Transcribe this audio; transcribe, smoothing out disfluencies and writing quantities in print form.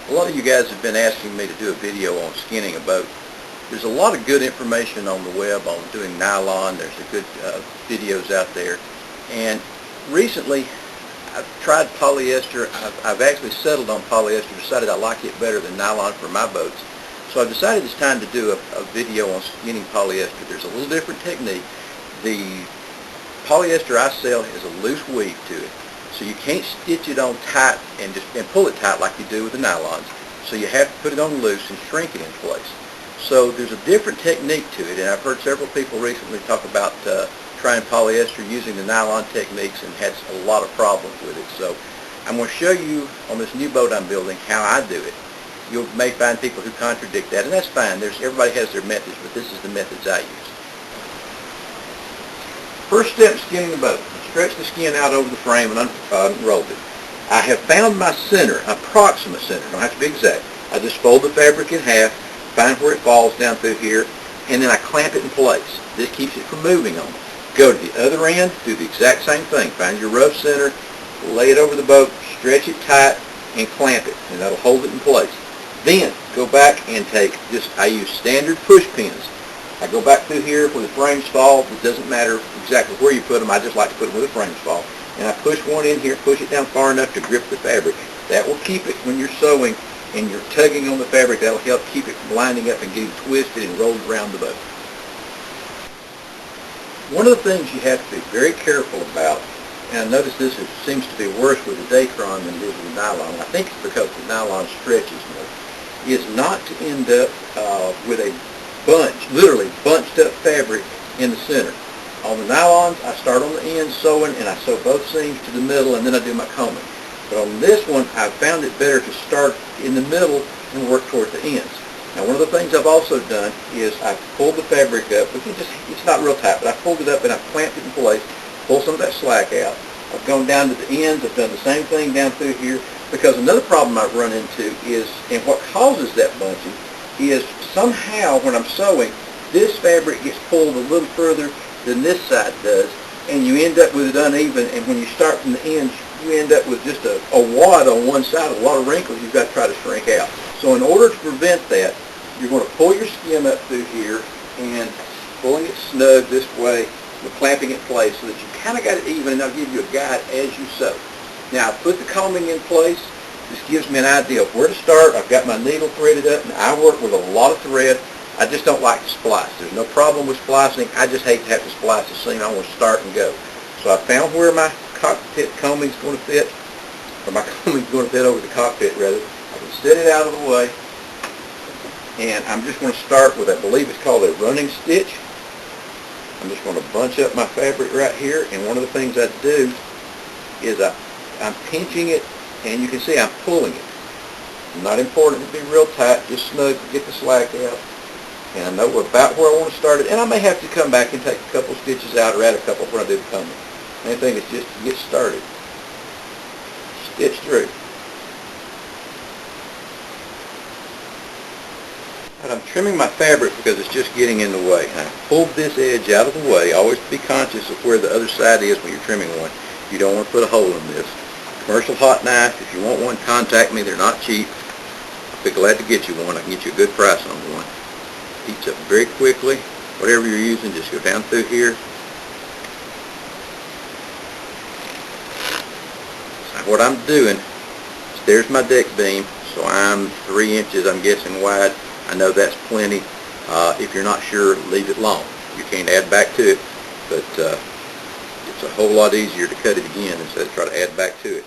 A lot of you guys have been asking me to do a video on skinning a boat. There's a lot of good information on the web on doing nylon. There's a good videos out there. And recently I've tried polyester. I've actually settled on polyester, decided I like it better than nylon for my boats. So I've decided it's time to do a video on skinning polyester. There's a little different technique. The polyester I sell has a loose weave to it. So you can't stitch it on tight and pull it tight like you do with the nylons. So you have to put it on loose and shrink it in place. So there's a different technique to it, and I've heard several people recently talk about trying polyester using the nylon techniques and had a lot of problems with it. So I'm going to show you on this new boat I'm building how I do it. You may find people who contradict that, and that's fine. Everybody has their methods, but this is the methods I use. First step, skinning the boat. Stretch the skin out over the frame and unroll it. I have found my center, approximate center. Don't have to be exact. I just fold the fabric in half, find where it falls down through here, and then I clamp it in place. This keeps it from moving on. Go to the other end, do the exact same thing. Find your rough center, lay it over the boat, stretch it tight, and clamp it, and that'll hold it in place. Then go back and I use standard push pins. I go back through here where the frames fall. It doesn't matter exactly where you put them. I just like to put them where the frames fall. And I push one in here, push it down far enough to grip the fabric. That will keep it when you're sewing and you're tugging on the fabric. That will help keep it from lining up and getting twisted and rolled around the boat. One of the things you have to be very careful about, and I notice this seems to be worse with the Dacron than it is with nylon. I think it's because the nylon stretches more. Is not to end up with a bunch, literally bunched up fabric in the center. On the nylons, I start on the end sewing and I sew both seams to the middle and then I do my combing. But on this one, I found it better to start in the middle and work toward the ends. Now, one of the things I've also done is I've pulled the fabric up. It's not real tight, but I've pulled it up and I've clamped it in place, pulled some of that slack out. I've gone down to the ends. I've done the same thing down through here, because another problem I've run into is, and what causes that bunching, is somehow when I'm sewing, this fabric gets pulled a little further than this side does, and you end up with it uneven, and when you start from the ends, you end up with just a wad on one side, a lot of wrinkles you've got to try to shrink out. So in order to prevent that, you're going to pull your skim up through here and pulling it snug this way, with clamping it in place so that you kind of got it even, and I'll give you a guide as you sew. Now, I put the combing in place. This gives me an idea of where to start. I've got my needle threaded up, and I work with a lot of thread. I just don't like to splice. There's no problem with splicing. I just hate to have to splice a seam. I want to start and go. So I found where my cockpit combing is going to fit, or my combing is going to fit over the cockpit, rather. I can set it out of the way, and I'm just going to start with, I believe it's called a running stitch. I'm just going to bunch up my fabric right here, and one of the things I do is I'm pinching it, and you can see I'm pulling it. Not important to be real tight, just snug to get the slack out. And I know about where I want to start it, and I may have to come back and take a couple stitches out or add a couple when I do the combing. Main thing is just to get started. Stitch through. And I'm trimming my fabric because it's just getting in the way. I pulled this edge out of the way. Always be conscious of where the other side is when you're trimming one. You don't want to put a hole in this. Commercial hot knife, if you want one, contact me. They're not cheap. I'll be glad to get you one. I can get you a good price on one. Heats up very quickly. Whatever you're using, just go down through here. So what I'm doing is, there's my deck beam. So I'm 3 inches, I'm guessing, wide. I know that's plenty. If you're not sure, leave it long. You can't add back to it, but it's a whole lot easier to cut it again instead of try to add back to it.